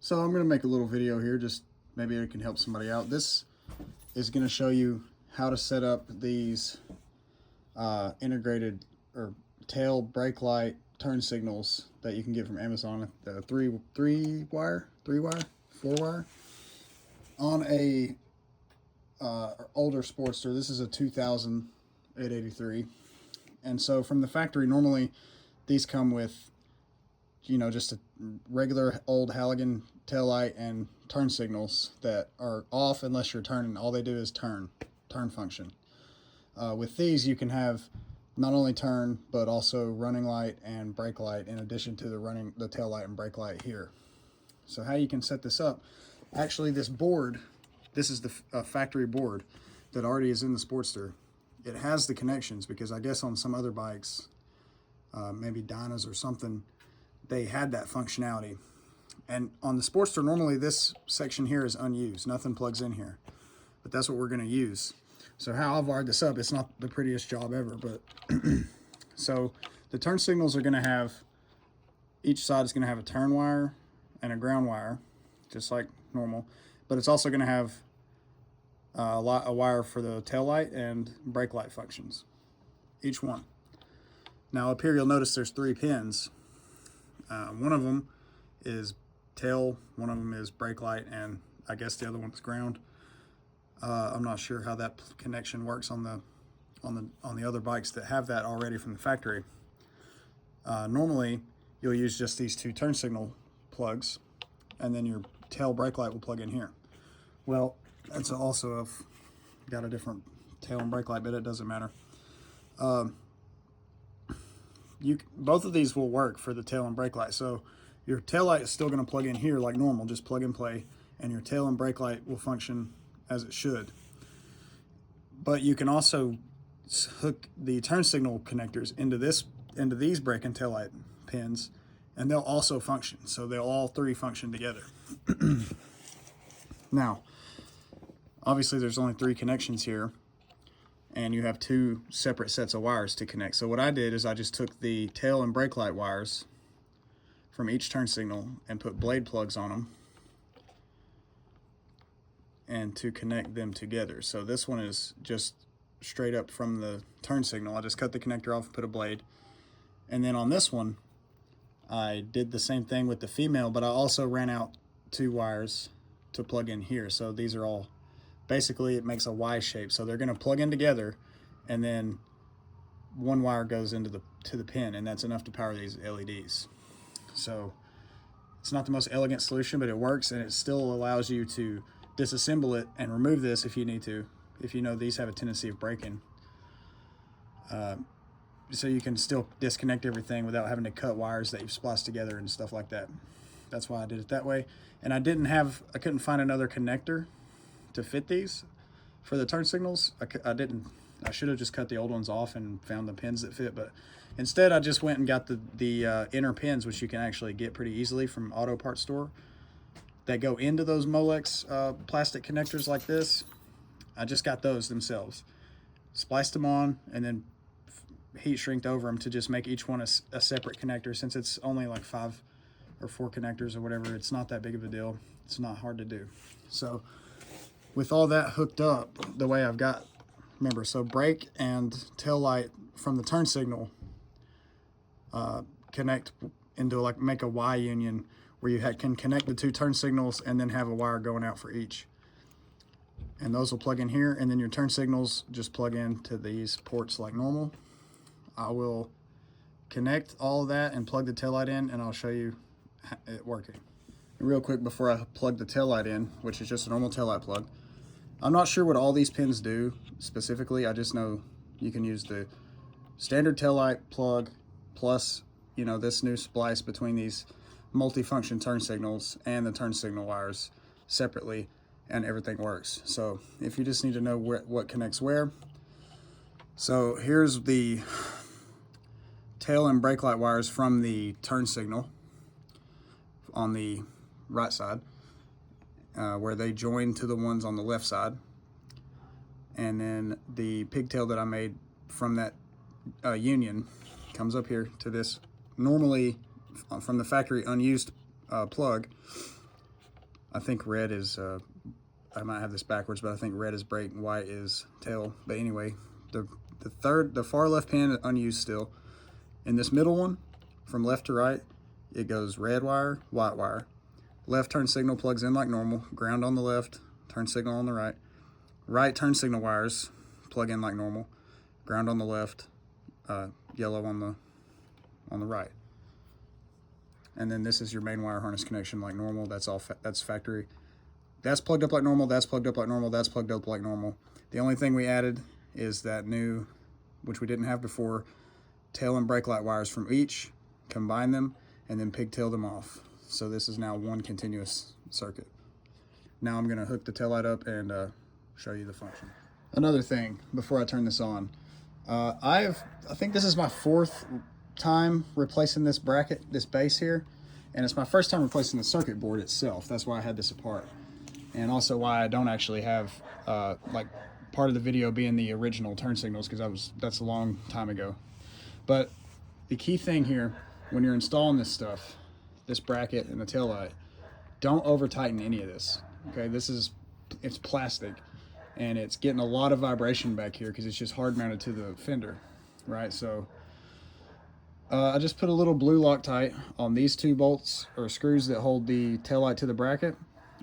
So I'm going to make a little video here, just maybe it can help somebody out. This is going to show you how to set up these integrated or tail brake light turn signals that you can get from Amazon. The three wire, 4 wire on a older Sportster. This is a 2000 883, and so from the factory, normally these come with just a regular old halogen tail light and turn signals that are off unless you're turning. All they do is turn function. With these, you can have not only turn but also running light and brake light in addition to the tail light and brake light here. So how you can set this up? Actually, this is the factory board that already is in the Sportster. It has the connections because I guess on some other bikes, maybe Dyna's or something, they had that functionality. And on the Sportster, normally this section here is unused. Nothing plugs in here. But that's what we're going to use. So how I've wired this up, it's not the prettiest job ever, but so the turn signals are going to have, each side is going to have a turn wire and a ground wire, just like normal. But it's also going to have a wire for the tail light and brake light functions, each one. Now up here you'll notice there's 3 pins. One of them is tail, one of them is brake light, and I guess the other one's ground. I'm not sure how that connection works on the other bikes that have that already from the factory. Normally you'll use just these 2 turn signal plugs, and then your tail brake light will plug in here. Well, that's also got a different tail and brake light, but it doesn't matter. Both of these will work for the tail and brake light. So your tail light is still going to plug in here like normal, just plug and play, and your tail and brake light will function as it should. But you can also hook the turn signal connectors into these brake and tail light pins, and they'll also function. So they'll all 3 function together. Now, obviously there's only 3 connections here, and you have 2 separate sets of wires to connect. So what I did is I just took the tail and brake light wires from each turn signal and put blade plugs on them and to connect them together. So this one is just straight up from the turn signal. I just cut the connector off and put a blade. And then on this one, I did the same thing with the female, but I also ran out 2 wires to plug in here. So these are all, basically it makes a Y shape. So they're going to plug in together, and then 1 wire goes into the pin, and that's enough to power these LEDs. So it's not the most elegant solution, but it works, and it still allows you to disassemble it and remove this if you need to, if you know these have a tendency of breaking. So you can still disconnect everything without having to cut wires that you've spliced together and stuff like that. That's why I did it that way. And I couldn't find another connector to fit these for the turn signals. I should have just cut the old ones off and found the pins that fit, but instead I just went and got the inner pins, which you can actually get pretty easily from auto parts store, that go into those Molex plastic connectors like this. I just got those themselves, spliced them on, and then heat shrinked over them to just make each one a separate connector. Since it's only like 5 or 4 connectors or whatever, it's not that big of a deal. It's not hard to do. So with all that hooked up the way I've got, remember, so brake and tail light from the turn signal connect into make a Y union where you can connect the 2 turn signals and then have a wire going out for each. And those will plug in here, and then your turn signals just plug into these ports like normal. I will connect all of that and plug the taillight in, and I'll show you it working. And real quick before I plug the taillight in, which is just a normal taillight plug, I'm not sure what all these pins do specifically. I just know you can use the standard taillight plug plus, this new splice between these multi-function turn signals and the turn signal wires separately, and everything works. So if you just need to know what connects where, so here's the tail and brake light wires from the turn signal on the right side, where they join to the ones on the left side. And then the pigtail that I made from that union comes up here to this normally from the factory unused plug, I think red is, I might have this backwards, but I think red is brake and white is tail. But anyway, the far left pin unused still. In this middle one, from left to right, it goes red wire, white wire. Left turn signal plugs in like normal, ground on the left, turn signal on the right. Right turn signal wires plug in like normal, ground on the left, yellow on the right. And then this is your main wire harness connection like normal. That's all. That's factory. That's plugged up like normal. That's plugged up like normal. That's plugged up like normal. The only thing we added is that new, which we didn't have before, tail and brake light wires from each. Combine them and then pigtail them off. So this is now one continuous circuit. Now I'm gonna hook the taillight up and show you the function. Another thing before I turn this on, I think this is my 4th time replacing this bracket, this base here, and it's my first time replacing the circuit board itself. That's why I had this apart, and also why I don't actually have like part of the video being the original turn signals, because that's a long time ago. But the key thing here, when you're installing this stuff, this bracket and the taillight, don't over tighten any of this. Okay, it's plastic, and it's getting a lot of vibration back here because it's just hard mounted to the fender, right? So I just put a little blue Loctite on these 2 bolts or screws that hold the taillight to the bracket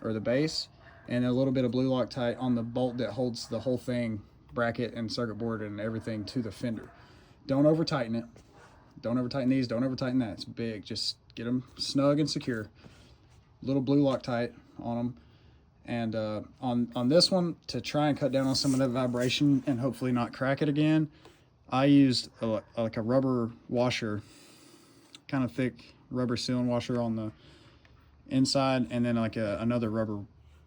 or the base, and a little bit of blue Loctite on the bolt that holds the whole thing, bracket and circuit board and everything, to the fender. Don't over tighten it. Don't over tighten these. Don't over tighten that. It's big. Just get them snug and secure. Little blue Loctite on them. And on this one, to try and cut down on some of that vibration and hopefully not crack it again, I used like a rubber washer, kind of thick rubber sealing washer on the inside, and then like another rubber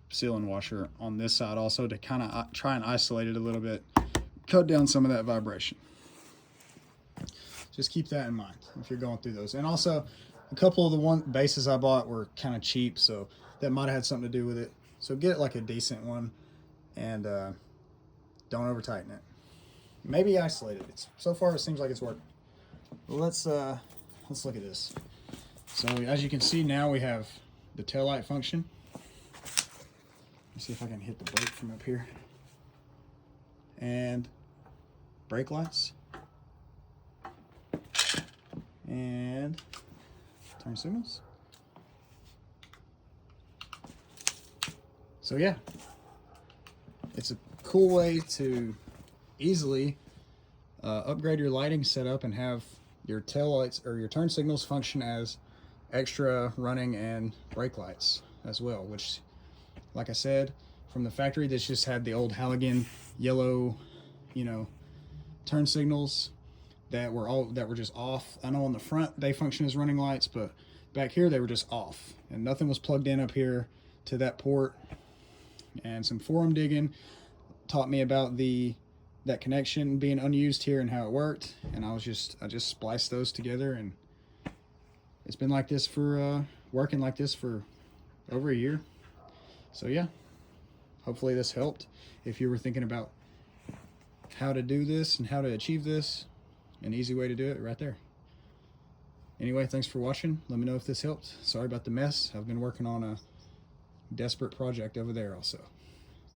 sealing washer on this side also, to kind of try and isolate it a little bit, cut down some of that vibration. Just keep that in mind if you're going through those. And also, a couple of the bases I bought were kind of cheap, so that might have had something to do with it. So get like a decent one, and don't over tighten it. Maybe isolate it. So far it seems like it's working. Well, let's look at this. So as you can see, now we have the taillight function. Let's see if I can hit the brake from up here. And brake lights. And turn signals. So yeah, it's a cool way to easily upgrade your lighting setup and have your tail lights or your turn signals function as extra running and brake lights as well, which, like I said, from the factory, this just had the old halogen yellow, turn signals that were just off. I know on the front they function as running lights, but back here they were just off, and nothing was plugged in up here to that port. And some forum digging taught me about that connection being unused here and how it worked, and I just spliced those together, and it's been like this for working like this for over a year. So yeah, hopefully this helped. If you were thinking about how to do this and how to achieve this, an easy way to do it right there. Anyway, thanks for watching. Let me know if this helped. Sorry about the mess. I've been working on a desperate project over there also.